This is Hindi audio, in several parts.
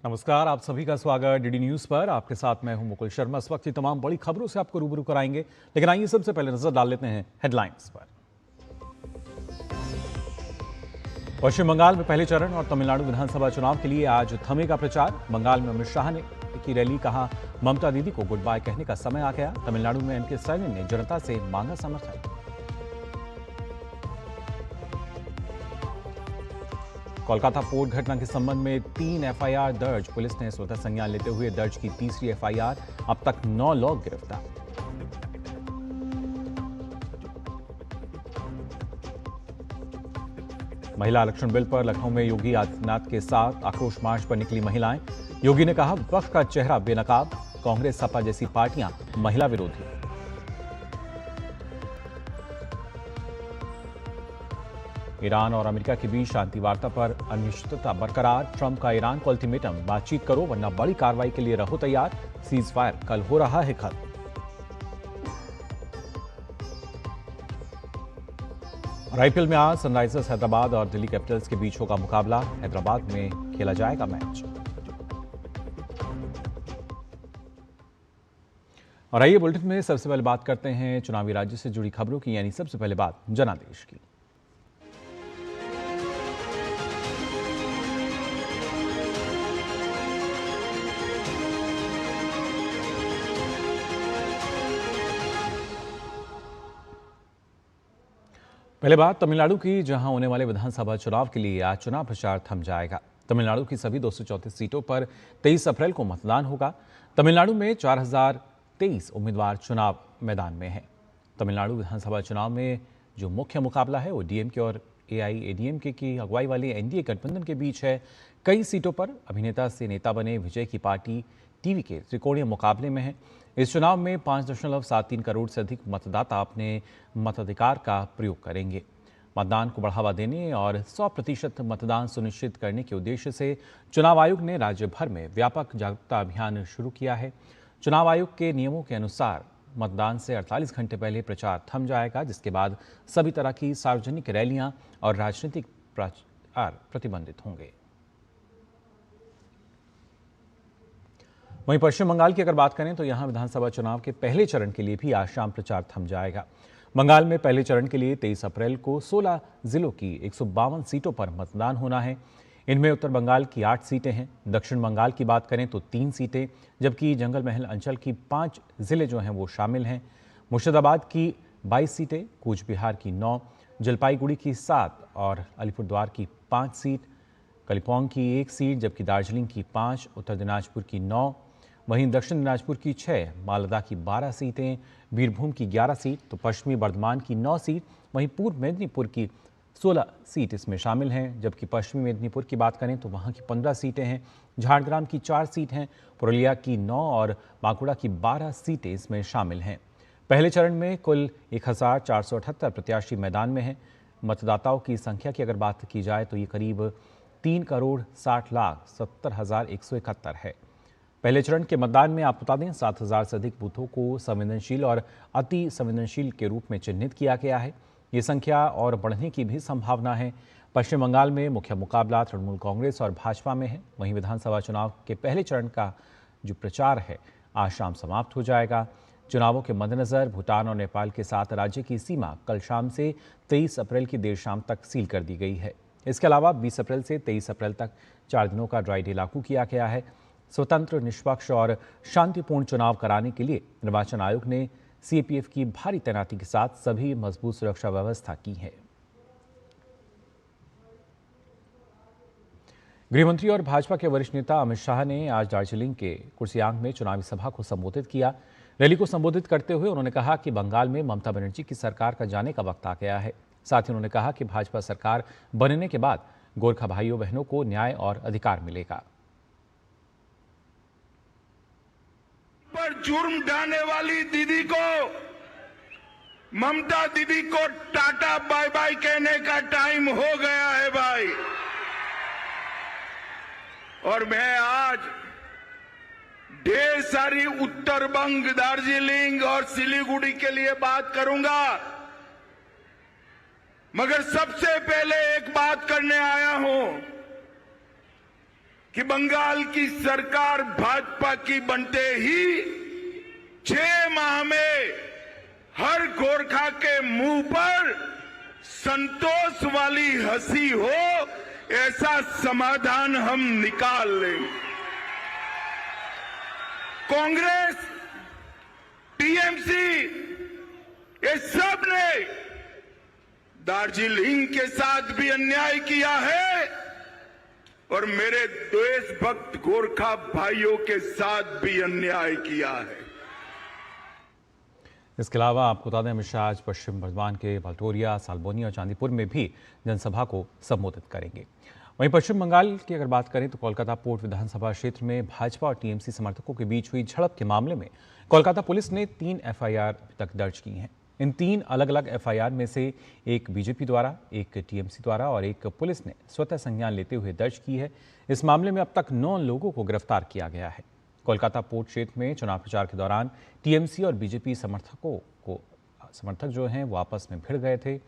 नमस्कार, आप सभी का स्वागत डीडी न्यूज पर। आपके साथ मैं हूं मुकुल शर्मा। इस वक्त की तमाम बड़ी खबरों से आपको रूबरू कराएंगे, लेकिन आइए सबसे पहले नजर डाल लेते हैं हेडलाइंस पर। पश्चिम बंगाल में पहले चरण और तमिलनाडु विधानसभा चुनाव के लिए आज थमेगा प्रचार। बंगाल में अमित शाह ने की रैली, कहा ममता दीदी को गुड बाय कहने का समय आ गया। तमिलनाडु में एम के स्टालिन ने जनता से मांगा समर्थन। कोलकाता पोर्ट घटना के संबंध में 3 एफआईआर दर्ज। पुलिस ने स्वतः संज्ञान लेते हुए दर्ज की तीसरी एफआईआर। अब तक 9 लोग गिरफ्तार। महिला आरक्षण बिल पर लखनऊ में योगी आदित्यनाथ के साथ आक्रोश मार्च पर निकली महिलाएं। योगी ने कहा विपक्ष का चेहरा बेनकाब, कांग्रेस सपा जैसी पार्टियां महिला विरोधी। ईरान और अमेरिका के बीच शांति वार्ता पर अनिश्चितता बरकरार। ट्रंप का ईरान को अल्टीमेटम, बातचीत करो वरना बड़ी कार्रवाई के लिए रहो तैयार। सीज फायर कल हो रहा है खत्म। और आईपीएल में आज सनराइजर्स हैदराबाद और दिल्ली कैपिटल्स के बीच होगा मुकाबला। हैदराबाद में खेला जाएगा मैच। और आइए बुलेटिन में सबसे पहले बात करते हैं चुनावी राज्य से जुड़ी खबरों की, यानी सबसे पहले बात जनादेश की। पहले बात तमिलनाडु की, जहां होने वाले विधानसभा चुनाव के लिए आज चुनाव प्रचार थम जाएगा। तमिलनाडु की सभी 234 सीटों पर 23 अप्रैल को मतदान होगा। तमिलनाडु में 4023 उम्मीदवार चुनाव मैदान में हैं। तमिलनाडु विधानसभा चुनाव में जो मुख्य मुकाबला है वो डीएमके और एआईएडीएमके की अगुवाई वाली एनडीए गठबंधन के बीच है। कई सीटों पर अभिनेता से नेता बने विजय की पार्टी टीवी के त्रिकोणीय मुकाबले में है। इस चुनाव में 5.73 करोड़ से अधिक मतदाता अपने मताधिकार का प्रयोग करेंगे। मतदान को बढ़ावा देने और 100% मतदान सुनिश्चित करने के उद्देश्य से चुनाव आयोग ने राज्य भर में व्यापक जागरूकता अभियान शुरू किया है। चुनाव आयोग के नियमों के अनुसार मतदान से 48 घंटे पहले प्रचार थम जाएगा, जिसके बाद सभी तरह की सार्वजनिक रैलियां और राजनीतिक प्रचार प्रतिबंधित होंगे। वहीं पश्चिम बंगाल की अगर बात करें तो यहां विधानसभा चुनाव के पहले चरण के लिए भी आज शाम प्रचार थम जाएगा। बंगाल में पहले चरण के लिए 23 अप्रैल को 16 जिलों की 152 सीटों पर मतदान होना है। इनमें उत्तर बंगाल की 8 सीटें हैं। दक्षिण बंगाल की बात करें तो 3 सीटें, जबकि जंगल महल अंचल की 5 जिले जो हैं वो शामिल हैं। मुर्शिदाबाद की 22 सीटें, कूच बिहार की 9, जलपाईगुड़ी की 7 और अलीपुरद्वार की 5 सीट, कलिम्पोंग की 1 सीट, जबकि दार्जिलिंग की 5, उत्तर दिनाजपुर की 9, वहीं दक्षिण दिनाजपुर की 6, मालदा की 12 सीटें, बीरभूम की 11 सीट, तो पश्चिमी बर्धमान की 9 सीट, वहीं पूर्व मेदिनीपुर की 16 सीट इसमें शामिल हैं। जबकि पश्चिमी मेदिनीपुर की बात करें तो वहां की 15 सीटें हैं। झारग्राम की 4 सीट हैं, पुरुलिया की 9 और बांकुड़ा की 12 सीटें इसमें शामिल हैं। पहले चरण में कुल 1478 प्रत्याशी मैदान में हैं। मतदाताओं की संख्या की अगर बात की जाए तो ये करीब 3,60,70,171 है। पहले चरण के मतदान में आप बता दें 7,000 से अधिक बूथों को संवेदनशील और अति संवेदनशील के रूप में चिन्हित किया गया है। ये संख्या और बढ़ने की भी संभावना है। पश्चिम बंगाल में मुख्य मुकाबला तृणमूल कांग्रेस और भाजपा में है। वहीं विधानसभा चुनाव के पहले चरण का जो प्रचार है आज शाम समाप्त हो जाएगा। चुनावों के मद्देनजर भूटान और नेपाल के साथ राज्य की सीमा कल शाम से 23 अप्रैल की देर शाम तक सील कर दी गई है। इसके अलावा 20 अप्रैल से 23 अप्रैल तक 4 दिनों का ड्राई डे लागू किया गया है। स्वतंत्र, निष्पक्ष और शांतिपूर्ण चुनाव कराने के लिए निर्वाचन आयोग ने सीएपीएफ की भारी तैनाती के साथ सभी मजबूत सुरक्षा व्यवस्था की है। गृहमंत्री और भाजपा के वरिष्ठ नेता अमित शाह ने आज दार्जिलिंग के कुर्सियांग में चुनावी सभा को संबोधित किया। रैली को संबोधित करते हुए उन्होंने कहा कि बंगाल में ममता बनर्जी की सरकार का जाने का वक्त आ गया है। साथ ही उन्होंने कहा कि भाजपा सरकार बनने के बाद गोरखा भाइयों बहनों को न्याय और अधिकार मिलेगा। पर जुर्म ढाने वाली दीदी को, ममता दीदी को टाटा बाय बाय कहने का टाइम हो गया है भाई। और मैं आज ढेर सारी उत्तरबंग, दार्जिलिंग और सिलीगुड़ी के लिए बात करूंगा, मगर सबसे पहले एक बात करने आया हूं कि बंगाल की सरकार भाजपा की बनते ही 6 माह में हर गोरखा के मुंह पर संतोष वाली हंसी हो, ऐसा समाधान हम निकाल लेंगे। कांग्रेस, टीएमसी, ये सब ने दार्जिलिंग के साथ भी अन्याय किया है और मेरे देशभक्त गोरखा भाइयों के साथ भी अन्याय किया है। इसके अलावा आपको बता दें, अमित शाह आज पश्चिम बर्धमान के भलटोरिया, सालबोनी और चांदीपुर में भी जनसभा को संबोधित करेंगे। वहीं पश्चिम बंगाल की अगर बात करें तो कोलकाता पोर्ट विधानसभा क्षेत्र में भाजपा और टीएमसी समर्थकों के बीच हुई झड़प के मामले में कोलकाता पुलिस ने 3 एफआईआर अभी तक दर्ज की हैं। इन 3 अलग अलग एफआईआर में से एक बीजेपी द्वारा, एक टीएमसी द्वारा और एक पुलिस ने स्वतः संज्ञान लेते हुए दर्ज की है। इस मामले में अब तक 9 लोगों को गिरफ्तार किया गया है। कोलकाता पोर्ट क्षेत्र में चुनाव प्रचार के दौरान टीएमसी और बीजेपी समर्थक जो हैं वो आपस में भिड़ गए थे।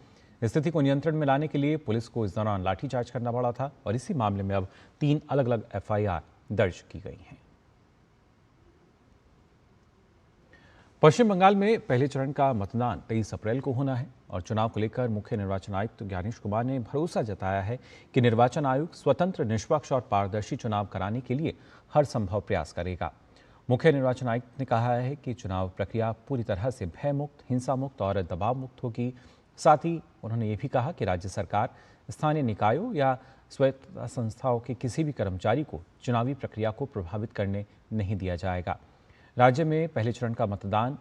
स्थिति को नियंत्रण में लाने के लिए पुलिस को इस दौरान लाठीचार्ज करना पड़ा था और इसी मामले में अब 3 अलग अलग एफआईआर दर्ज की गई हैं। पश्चिम बंगाल में पहले चरण का मतदान 23 अप्रैल को होना है और चुनाव को लेकर मुख्य निर्वाचन आयुक्त ज्ञानेश कुमार ने भरोसा जताया है कि निर्वाचन आयोग स्वतंत्र, निष्पक्ष और पारदर्शी चुनाव कराने के लिए हर संभव प्रयास करेगा। मुख्य निर्वाचन आयुक्त ने कहा है कि चुनाव प्रक्रिया पूरी तरह से भयमुक्त, हिंसा मुक्त और दबाव मुक्त होगी। साथ ही उन्होंने ये भी कहा कि राज्य सरकार, स्थानीय निकायों या स्वायत्त संस्थाओं के किसी भी कर्मचारी को चुनावी प्रक्रिया को प्रभावित करने नहीं दिया जाएगा। राज्य में पहले चरण का मतदान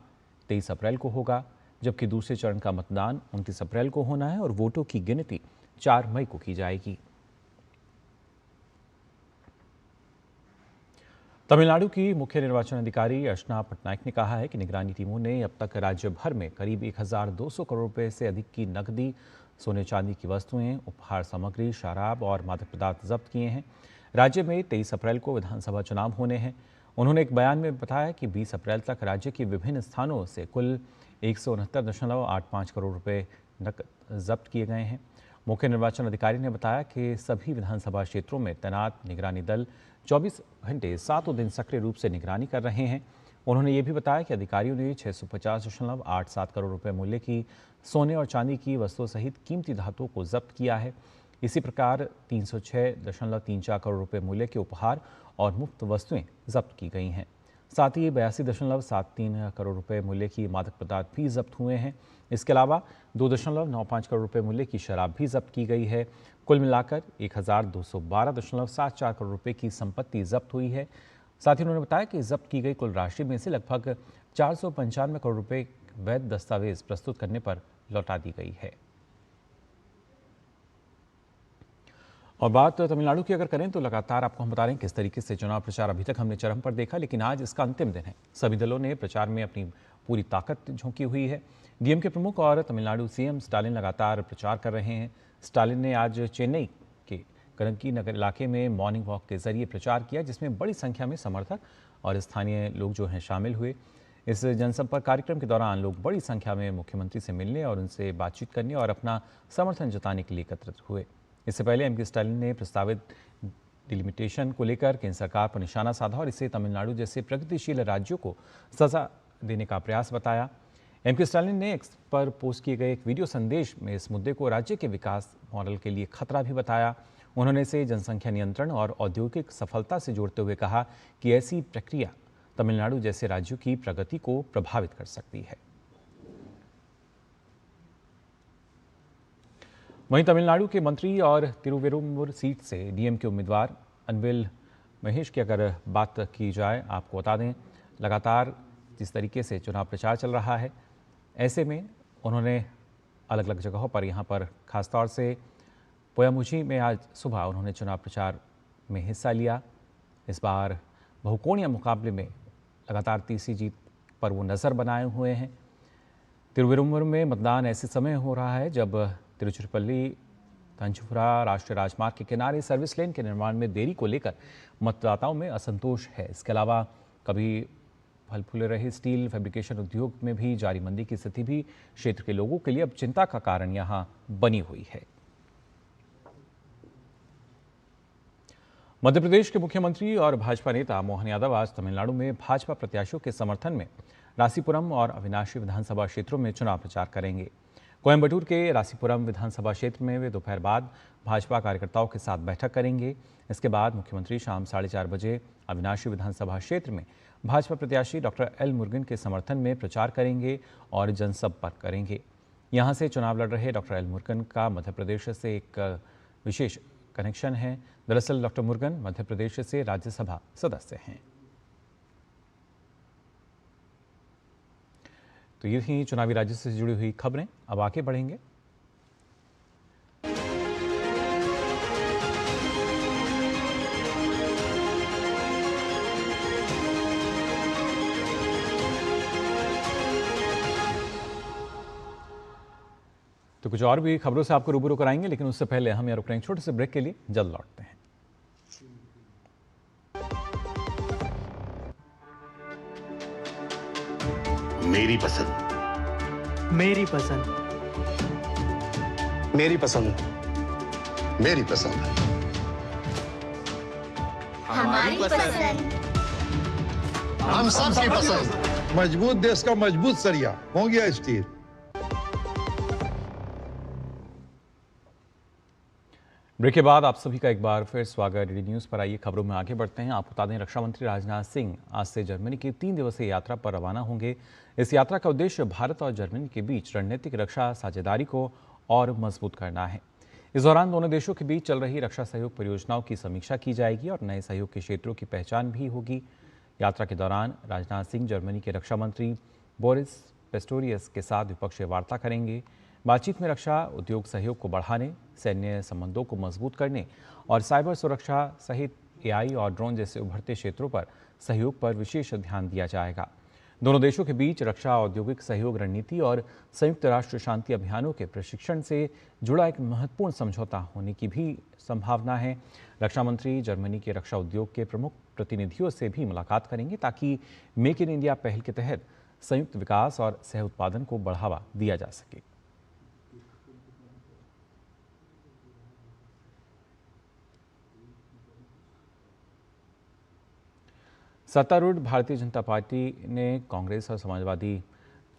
23 अप्रैल को होगा, जबकि दूसरे चरण का मतदान 29 अप्रैल को होना है और वोटों की गिनती 4 मई को की जाएगी। तमिलनाडु की मुख्य निर्वाचन अधिकारी अर्चना पटनायक ने कहा है कि निगरानी टीमों ने अब तक राज्य भर में करीब 1200 करोड़ रुपए से अधिक की नकदी, सोने चांदी की वस्तुएं, उपहार सामग्री, शराब और मादक पदार्थ जब्त किए हैं। राज्य में 23 अप्रैल को विधानसभा चुनाव होने हैं। उन्होंने एक बयान में बताया कि 20 अप्रैल तक राज्य के विभिन्न स्थानों से कुल 169.85 करोड़ रुपए नकद जब्त किए गए हैं। मुख्य निर्वाचन अधिकारी ने बताया कि सभी विधानसभा क्षेत्रों में तैनात निगरानी दल 24 घंटे 7 दिन सक्रिय रूप से निगरानी कर रहे हैं। उन्होंने ये भी बताया कि अधिकारियों ने 650.87 करोड़ रुपए मूल्य की सोने और चांदी की वस्तुओं सहित कीमती धातुओं को जब्त किया है। इसी प्रकार 306.34 करोड़ रुपए मूल्य के उपहार और मुफ्त वस्तुएं जब्त की गई हैं। साथ ही 82.73 करोड़ रुपए मूल्य की मादक पदार्थ भी जब्त हुए हैं। इसके अलावा 2.95 करोड़ रुपए मूल्य की शराब भी जब्त की गई है। कुल मिलाकर 1212.74 करोड़ रुपए की संपत्ति जब्त हुई है। साथ ही उन्होंने बताया कि जब्त की गई कुल राशि में से लगभग 495 करोड़ रुपए वैध दस्तावेज प्रस्तुत करने पर लौटा दी गई है। और बात तमिलनाडु की अगर करें तो लगातार आपको हम बता रहे हैं किस तरीके से चुनाव प्रचार अभी तक हमने चरम पर देखा, लेकिन आज इसका अंतिम दिन है। सभी दलों ने प्रचार में अपनी पूरी ताकत झोंकी हुई है। डीएमके प्रमुख और तमिलनाडु सीएम स्टालिन लगातार प्रचार कर रहे हैं। स्टालिन ने आज चेन्नई के करंकी नगर इलाके में मॉर्निंग वॉक के जरिए प्रचार किया, जिसमें बड़ी संख्या में समर्थक और स्थानीय लोग जो हैं शामिल हुए। इस जनसंपर्क कार्यक्रम के दौरान लोग बड़ी संख्या में मुख्यमंत्री से मिलने और उनसे बातचीत करने और अपना समर्थन जताने के लिए एकत्रित हुए। इससे पहले एमके स्टालिन ने प्रस्तावित डिलिमिटेशन को लेकर केंद्र सरकार पर निशाना साधा और इसे तमिलनाडु जैसे प्रगतिशील राज्यों को सजा देने का प्रयास बताया। एमके स्टालिन ने एक्स पर पोस्ट किए गए एक वीडियो संदेश में इस मुद्दे को राज्य के विकास मॉडल के लिए खतरा भी बताया। उन्होंने इसे जनसंख्या नियंत्रण और औद्योगिक सफलता से जोड़ते हुए कहा कि ऐसी प्रक्रिया तमिलनाडु जैसे राज्यों की प्रगति को प्रभावित कर सकती है। वहीं तमिलनाडु के मंत्री और तिरुवेरुम्बुर सीट से डीएमके उम्मीदवार अनबिल महेश की अगर बात की जाए, आपको बता दें लगातार जिस तरीके से चुनाव प्रचार चल रहा है, ऐसे में उन्होंने अलग अलग जगहों पर यहाँ पर खासतौर से पोयामुझी में आज सुबह उन्होंने चुनाव प्रचार में हिस्सा लिया। इस बार बहुकोणीय मुकाबले में लगातार तीसरी जीत पर वो नज़र बनाए हुए हैं। तिरुविरुम्बुर में मतदान ऐसे समय हो रहा है जब तिरुचिरापल्ली तंजौर राष्ट्रीय राजमार्ग के किनारे सर्विस लेन के निर्माण में देरी को लेकर मतदाताओं में असंतोष है। इसके अलावा कभी फल फूले रहे स्टील फैब्रिकेशन उद्योग में भी जारी मंदी की स्थिति भी क्षेत्र के लोगों के लिए अब चिंता का कारण यहां बनी हुई है। मध्य प्रदेश के मुख्यमंत्री और भाजपा नेता मोहन यादव आज तमिलनाडु में भाजपा प्रत्याशियों के समर्थन में रासीपुरम और अविनाशी विधानसभा क्षेत्रों में चुनाव प्रचार करेंगे। कोयम्बटूर के रासीपुरम विधानसभा क्षेत्र में वे दोपहर बाद भाजपा कार्यकर्ताओं के साथ बैठक करेंगे। इसके बाद मुख्यमंत्री शाम 4:30 बजे अविनाशी विधानसभा क्षेत्र में भाजपा प्रत्याशी डॉक्टर एल मुरुगन के समर्थन में प्रचार करेंगे और जनसंपर्क करेंगे। यहां से चुनाव लड़ रहे डॉक्टर एल मुरुगन का मध्य प्रदेश से एक विशेष कनेक्शन है। दरअसल डॉक्टर मुरुगन मध्य प्रदेश से राज्यसभा सदस्य हैं। तो ये थी चुनावी राज्य से जुड़ी हुई खबरें। अब आगे बढ़ेंगे। तो कुछ और भी खबरों से आपको रूबरू कराएंगे, लेकिन उससे पहले हम यहाँ रुक रहे हैं छोटे से ब्रेक के लिए। जल्द लौटते हैं। मेरी पसंद, मेरी पसंद, मेरी पसंद, मेरी पसंद, हमारी पसंद, हम सबकी पसंद। मजबूत देश का मजबूत सरिया हो गया स्टील। ब्रेक के बाद आप सभी का एक बार फिर स्वागत। डीडी न्यूज़ पर आइए खबरों में आगे बढ़ते हैं। आप बता दें, रक्षा मंत्री राजनाथ सिंह आज से जर्मनी की 3 दिवसीय यात्रा पर रवाना होंगे। इस यात्रा का उद्देश्य भारत और जर्मनी के बीच रणनीतिक रक्षा साझेदारी को और मजबूत करना है। इस दौरान दोनों देशों के बीच चल रही रक्षा सहयोग परियोजनाओं की समीक्षा की जाएगी और नए सहयोग के क्षेत्रों की पहचान भी होगी। यात्रा के दौरान राजनाथ सिंह जर्मनी के रक्षा मंत्री बोरिस पिस्टोरियस के साथ द्विपक्षीय वार्ता करेंगे। बातचीत में रक्षा उद्योग सहयोग को बढ़ाने, सैन्य संबंधों को मजबूत करने और साइबर सुरक्षा सहित एआई और ड्रोन जैसे उभरते क्षेत्रों पर सहयोग पर विशेष ध्यान दिया जाएगा। दोनों देशों के बीच रक्षा औद्योगिक सहयोग रणनीति और संयुक्त राष्ट्र शांति अभियानों के प्रशिक्षण से जुड़ा एक महत्वपूर्ण समझौता होने की भी संभावना है। रक्षा मंत्री जर्मनी के रक्षा उद्योग के प्रमुख प्रतिनिधियों से भी मुलाकात करेंगे ताकि मेक इन इंडिया पहल के तहत संयुक्त विकास और सह उत्पादन को बढ़ावा दिया जा सके। सत्तारूढ़ भारतीय जनता पार्टी ने कांग्रेस और समाजवादी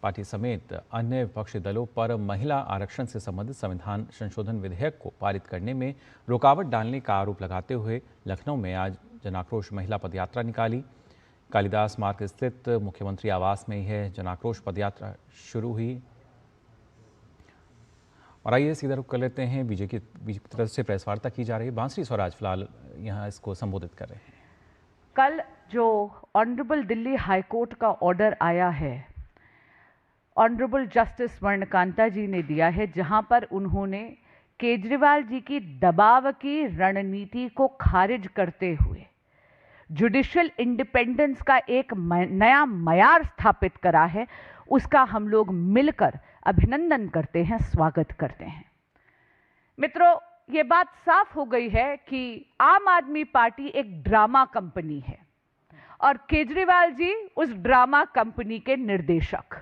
पार्टी समेत अन्य विपक्षी दलों पर महिला आरक्षण से संबंधित संविधान संशोधन विधेयक को पारित करने में रुकावट डालने का आरोप लगाते हुए लखनऊ में आज जनाक्रोश महिला पदयात्रा निकाली। कालिदास मार्ग स्थित मुख्यमंत्री आवास में यह जनाक्रोश पदयात्रा शुरू हुई। और आइए सीधा रुख कर लेते हैं। बीजेपी की तरफ से प्रेस वार्ता की जा रही है। बांसुरी स्वराज फिलहाल यहाँ इसको संबोधित कर रहे हैं। कल जो ऑनरेबल दिल्ली हाई कोर्ट का ऑर्डर आया है, ऑनरेबल जस्टिस वर्णकांता जी ने दिया है, जहां पर उन्होंने केजरीवाल जी की दबाव की रणनीति को खारिज करते हुए जुडिशियल इंडिपेंडेंस का एक नया मयार स्थापित करा है, उसका हम लोग मिलकर अभिनंदन करते हैं, स्वागत करते हैं। मित्रों, ये बात साफ हो गई है कि आम आदमी पार्टी एक ड्रामा कंपनी है और केजरीवाल जी उस ड्रामा कंपनी के निर्देशक।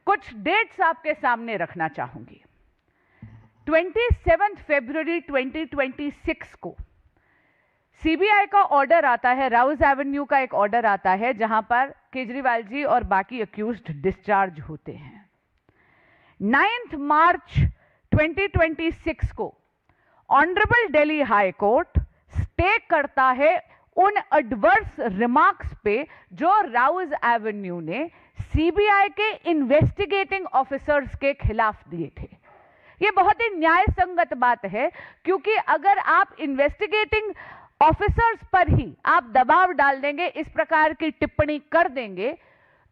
कुछ डेट्स आपके सामने रखना चाहूंगी। 27 फरवरी 2026 को सीबीआई का ऑर्डर आता है, राउज एवेन्यू का एक ऑर्डर आता है, जहां पर केजरीवाल जी और बाकी अक्यूज्ड डिस्चार्ज होते हैं। 9 मार्च 2026 को honourable Delhi high court stay करता है उन एडवर्स रिमार्क्स पे जो राउज एवेन्यू ने सीबीआई के इन्वेस्टिगेटिंग ऑफिसर्स के खिलाफ दिए थे। ये बहुत ही न्याय संगत बात है, क्योंकि अगर आप इन्वेस्टिगेटिंग ऑफिसर्स पर ही आप दबाव डाल देंगे, इस प्रकार की टिप्पणी कर देंगे,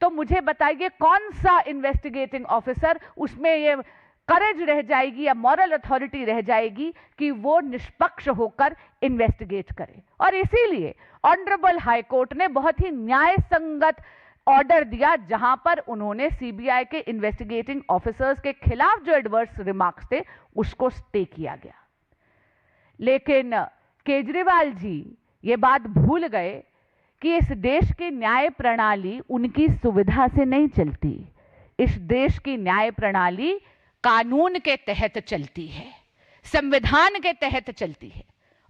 तो मुझे बताइए कौन सा इन्वेस्टिगेटिंग ऑफिसर उसमें ये करेज रह जाएगी या मॉरल अथॉरिटी रह जाएगी कि वो निष्पक्ष होकर इन्वेस्टिगेट करे। और इसीलिए ऑनरेबल हाई कोर्ट ने बहुत ही न्याय संगत ऑर्डर दिया, जहां पर उन्होंने सीबीआई के इन्वेस्टिगेटिंग ऑफिसर्स के खिलाफ जो एडवर्स रिमार्क्स थे उसको स्टे किया गया। लेकिन केजरीवाल जी ये बात भूल गए कि इस देश की न्याय प्रणाली उनकी सुविधा से नहीं चलती। इस देश की न्याय प्रणाली कानून के तहत चलती है, संविधान के तहत चलती है।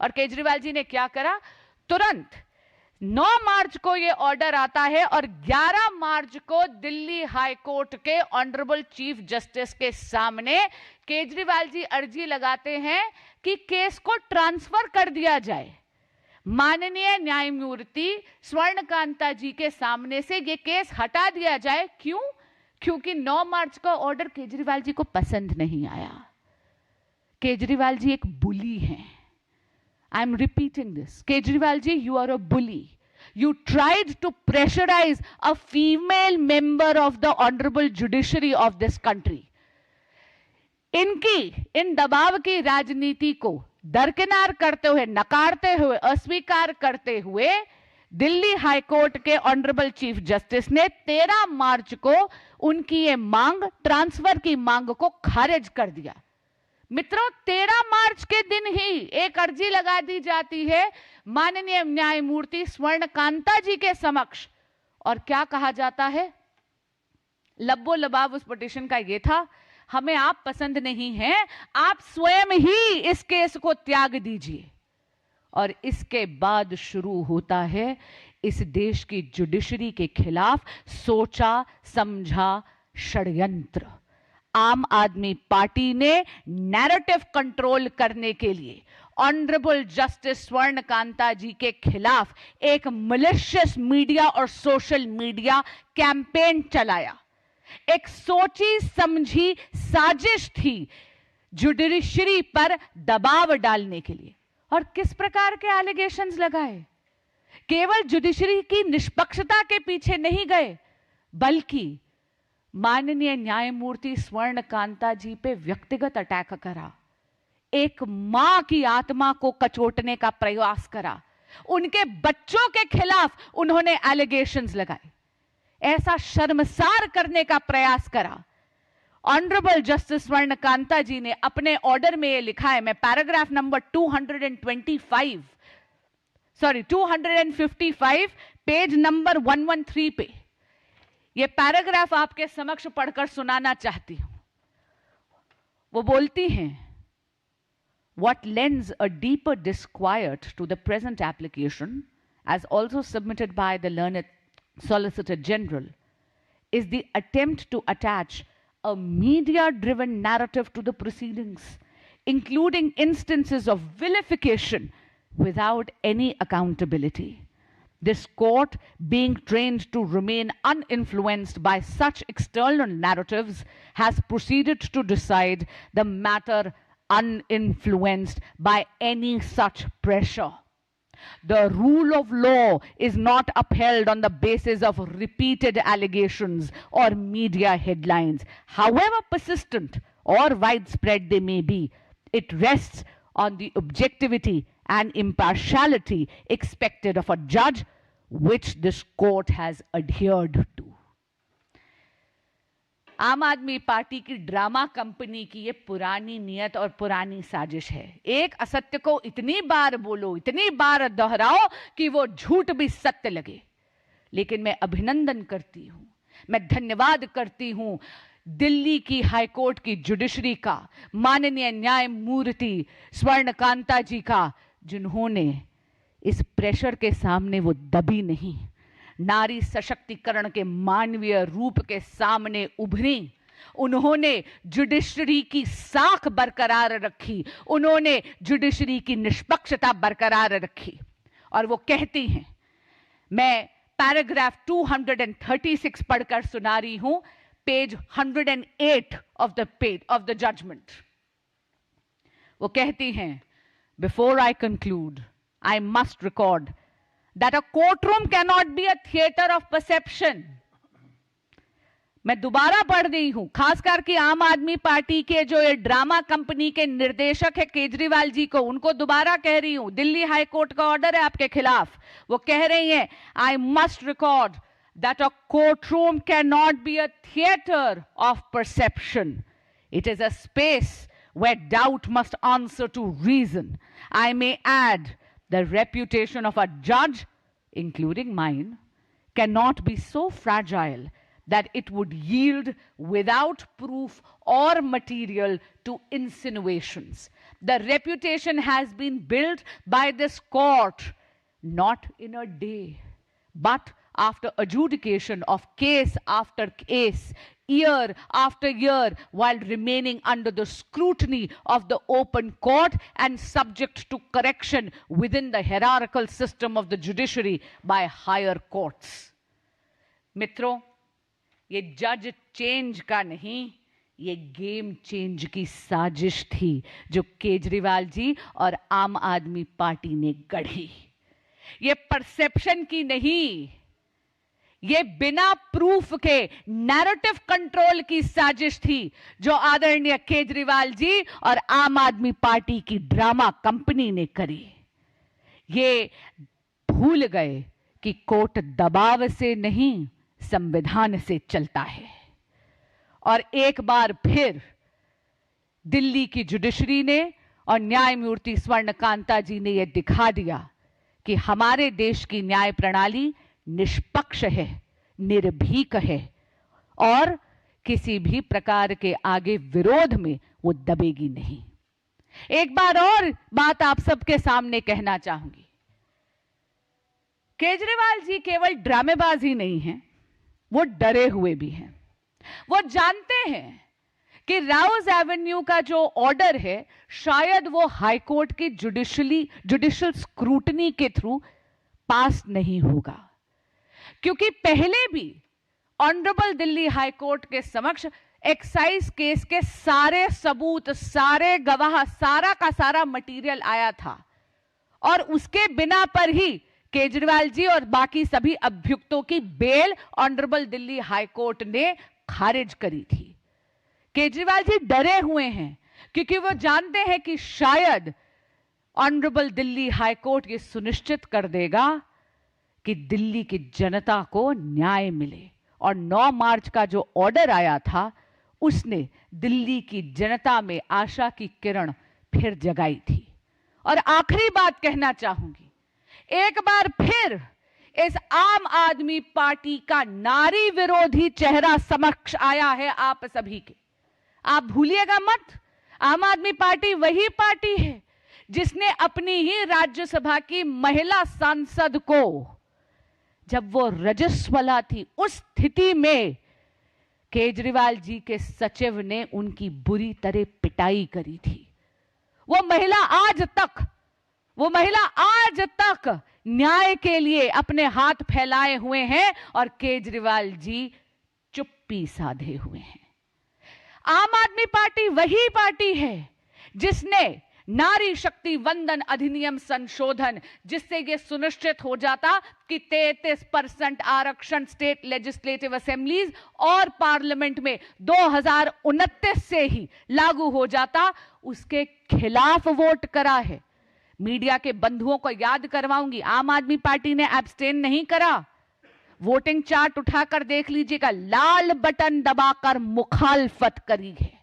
और केजरीवाल जी ने क्या करा, तुरंत 9 मार्च को यह ऑर्डर आता है और 11 मार्च को दिल्ली हाई कोर्ट के ऑनरेबल चीफ जस्टिस के सामने केजरीवाल जी अर्जी लगाते हैं कि केस को ट्रांसफर कर दिया जाए। माननीय न्यायमूर्ति स्वर्णकांता जी के सामने से यह केस हटा दिया जाए। क्यों? क्योंकि 9 मार्च का ऑर्डर केजरीवाल जी को पसंद नहीं आया। केजरीवाल जी एक बुली हैं। I am repeating this. Kejriwal ji, you are a bully. You tried to pressurize a female member of the honorable judiciary of this country. इन दबाव की राजनीति को दरकिनार करते हुए, नकारते हुए, अस्वीकार करते हुए दिल्ली हाई कोर्ट के ऑनरेबल चीफ जस्टिस ने 13 मार्च को उनकी ये मांग, ट्रांसफर की मांग को खारिज कर दिया। मित्रों, 13 मार्च के दिन ही एक अर्जी लगा दी जाती है माननीय न्यायमूर्ति स्वर्णकांता जी के समक्ष, और क्या कहा जाता है? लब्बो लबाब उस पिटीशन का ये था, हमें आप पसंद नहीं हैं, आप स्वयं ही इस केस को त्याग दीजिए। और इसके बाद शुरू होता है इस देश की जुडिशरी के खिलाफ सोचा समझा षड्यंत्र। आम आदमी पार्टी ने नैरेटिव कंट्रोल करने के लिए ऑनरेबल जस्टिस स्वर्णकांता जी के खिलाफ एक मलिशियस मीडिया और सोशल मीडिया कैंपेन चलाया। एक सोची समझी साजिश थी जुडिशरी पर दबाव डालने के लिए। और किस प्रकार के एलिगेशंस लगाए? केवल जुडिशरी की निष्पक्षता के पीछे नहीं गए, बल्कि माननीय न्यायमूर्ति स्वर्णकांता जी पे व्यक्तिगत अटैक करा, एक मां की आत्मा को कचोटने का प्रयास करा, उनके बच्चों के खिलाफ उन्होंने एलिगेशंस लगाए, ऐसा शर्मसार करने का प्रयास करा। ऑनरेबल जस्टिस स्वर्णकांता जी ने अपने ऑर्डर में यह लिखा है, मैं पैराग्राफ नंबर 255 पेज नंबर 113 पे यह पैराग्राफ आपके समक्ष पढ़कर सुनाना चाहती हूं। वो बोलती हैं, what lends a deeper disquiet to the present application, as also submitted by the learned Solicitor General, is the attempt to attach a media-driven narrative to the proceedings, including instances of vilification without any accountability. This court, being trained to remain uninfluenced by such external narratives, has proceeded to decide the matter uninfluenced by any such pressure. The rule of law is not upheld on the basis of repeated allegations or media headlines, however persistent or widespread they may be. It rests on the objectivity and impartiality expected of a judge, which this court has adhered to. आम आदमी पार्टी की ड्रामा कंपनी की ये पुरानी नियत और पुरानी साजिश है। एक असत्य को इतनी बार बोलो, इतनी बार दोहराओ कि वो झूठ भी सत्य लगे। लेकिन मैं अभिनंदन करती हूं, मैं धन्यवाद करती हूं दिल्ली की हाईकोर्ट की जुडिशरी का, माननीय न्यायमूर्ति स्वर्णकांता जी का, जिन्होंने इस प्रेशर के सामने वो दबी नहीं, नारी सशक्तिकरण के मानवीय रूप के सामने उभरी। उन्होंने जुडिशरी की साख बरकरार रखी, उन्होंने जुडिशरी की निष्पक्षता बरकरार रखी। और वो कहती हैं, मैं पैराग्राफ 236 पढ़कर सुना रही हूं, पेज 108 ऑफ द जजमेंट। वो कहती हैं, before I conclude I must record that a courtroom cannot be a theater of perception. मैं दोबारा पढ़ रही हूं, खासकर कि आम आदमी पार्टी के जो ये ड्रामा कंपनी के निर्देशक है केजरीवाल जी को, उनको दोबारा कह रही हूं, दिल्ली हाई कोर्ट का ऑर्डर है आपके खिलाफ। वो कह रही हैं, I must record that a courtroom cannot be a theater of perception. It is a space where doubt must answer to reason. I may add, the reputation of a judge, including mine, cannot be so fragile that it would yield without proof or material to insinuations. The reputation has been built by this court, not in a day, but after adjudication of case after case, year after year, while remaining under the scrutiny of the open court and subject to correction within the hierarchical system of the judiciary by higher courts. मित्रों, ये जज चेंज का नहीं, ये गेम चेंज की साजिश थी जो केजरीवाल जी और आम आदमी पार्टी ने गढ़ी। ये परसेप्शन की नहीं, ये बिना प्रूफ के नैरेटिव कंट्रोल की साजिश थी जो आदरणीय केजरीवाल जी और आम आदमी पार्टी की ड्रामा कंपनी ने करी। ये भूल गए कि कोर्ट दबाव से नहीं, संविधान से चलता है। और एक बार फिर दिल्ली की जुडिशरी ने और न्यायमूर्ति स्वर्णकांता जी ने यह दिखा दिया कि हमारे देश की न्याय प्रणाली निष्पक्ष है, निर्भीक है और किसी भी प्रकार के आगे विरोध में वो दबेगी नहीं। एक बार और बात आप सबके सामने कहना चाहूंगी, केजरीवाल जी केवल ड्रामेबाज ही नहीं हैं, वो डरे हुए भी हैं। वो जानते हैं कि राउज एवेन्यू का जो ऑर्डर है शायद वो हाईकोर्ट की जुडिशियल स्क्रूटनी के थ्रू पास नहीं होगा, क्योंकि पहले भी ऑनरेबल दिल्ली हाईकोर्ट के समक्ष एक्साइज केस के सारे सबूत, सारे गवाह, सारा का सारा मटेरियल आया था और उसके बिना पर ही केजरीवाल जी और बाकी सभी अभियुक्तों की बेल ऑनरेबल दिल्ली हाईकोर्ट ने खारिज करी थी। केजरीवाल जी डरे हुए हैं क्योंकि वो जानते हैं कि शायद ऑनरेबल दिल्ली हाईकोर्ट ये सुनिश्चित कर देगा कि दिल्ली की जनता को न्याय मिले। और 9 मार्च का जो ऑर्डर आया था उसने दिल्ली की जनता में आशा की किरण फिर जगाई थी। और आखिरी बात कहना चाहूंगी, एक बार फिर इस आम आदमी पार्टी का नारी विरोधी चेहरा समक्ष आया है आप सभी के। आप भूलिएगा मत, आम आदमी पार्टी वही पार्टी है जिसने अपनी ही राज्यसभा की महिला सांसद को, जब वो रजस्वला थी, उस स्थिति में केजरीवाल जी के सचिव ने उनकी बुरी तरह पिटाई करी थी। वो महिला आज तक न्याय के लिए अपने हाथ फैलाए हुए हैं और केजरीवाल जी चुप्पी साधे हुए हैं। आम आदमी पार्टी वही पार्टी है जिसने नारी शक्ति वंदन अधिनियम संशोधन, जिससे यह सुनिश्चित हो जाता कि 33% आरक्षण स्टेट लेजिस्लेटिव असेंबलीज और पार्लियामेंट में 2029 से ही लागू हो जाता, उसके खिलाफ वोट करा है। मीडिया के बंधुओं को याद करवाऊंगी, आम आदमी पार्टी ने एब्सटेन नहीं करा। वोटिंग चार्ट उठाकर देख लीजिएगा, लाल बटन दबाकर मुखालफत करी है।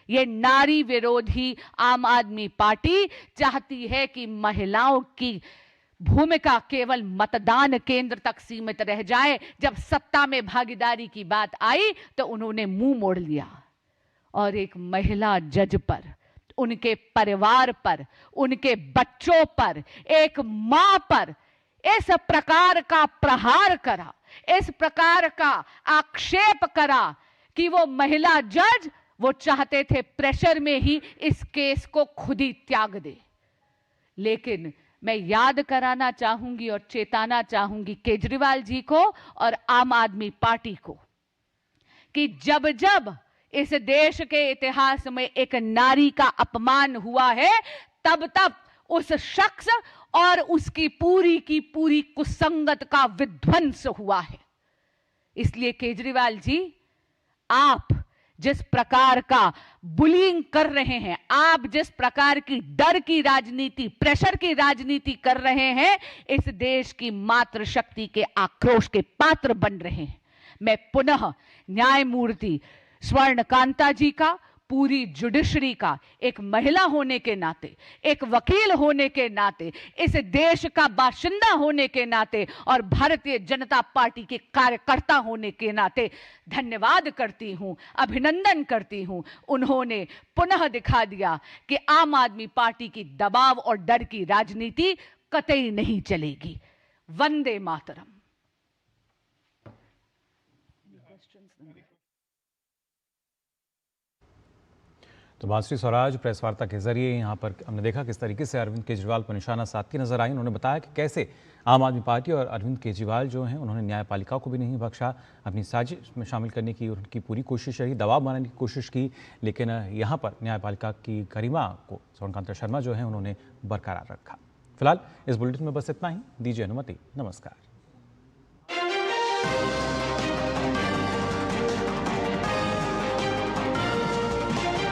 ये नारी विरोधी आम आदमी पार्टी चाहती है कि महिलाओं की भूमिका केवल मतदान केंद्र तक सीमित रह जाए। जब सत्ता में भागीदारी की बात आई तो उन्होंने मुंह मोड़ लिया और एक महिला जज पर, उनके परिवार पर, उनके बच्चों पर, एक मां पर इस प्रकार का प्रहार करा, इस प्रकार का आक्षेप करा कि वो महिला जज, वो चाहते थे प्रेशर में ही इस केस को खुद ही त्याग दे। लेकिन मैं याद कराना चाहूंगी और चेताना चाहूंगी केजरीवाल जी को और आम आदमी पार्टी को कि जब जब इस देश के इतिहास में एक नारी का अपमान हुआ है, तब तब उस शख्स और उसकी पूरी की पूरी कुसंगत का विध्वंस हुआ है। इसलिए केजरीवाल जी, आप जिस प्रकार का बुलिंग कर रहे हैं, आप जिस प्रकार की डर की राजनीति, प्रेशर की राजनीति कर रहे हैं, इस देश की मातृशक्ति के आक्रोश के पात्र बन रहे हैं। मैं पुनः न्यायमूर्ति स्वर्णकांता जी का, पूरी जुडिशरी का, एक महिला होने के नाते, एक वकील होने के नाते, इस देश का बाशिंदा होने के नाते और भारतीय जनता पार्टी के कार्यकर्ता होने के नाते धन्यवाद करती हूं, अभिनंदन करती हूं। उन्होंने पुनः दिखा दिया कि आम आदमी पार्टी की दबाव और डर की राजनीति कतई नहीं चलेगी। वंदे मातरम। तो बांसुरी स्वराज प्रेस वार्ता के जरिए यहाँ पर हमने देखा किस तरीके से अरविंद केजरीवाल पर निशाना साधती नजर आई। उन्होंने बताया कि कैसे आम आदमी पार्टी और अरविंद केजरीवाल जो हैं उन्होंने न्यायपालिका को भी नहीं बख्शा, अपनी साजिश में शामिल करने की उनकी पूरी कोशिश रही, दबाव बनाने की कोशिश की, लेकिन यहाँ पर न्यायपालिका की गरिमा को सोनकांता शर्मा जो है उन्होंने बरकरार रखा। फिलहाल इस बुलेटिन में बस इतना ही। दीजिए अनुमति। नमस्कार।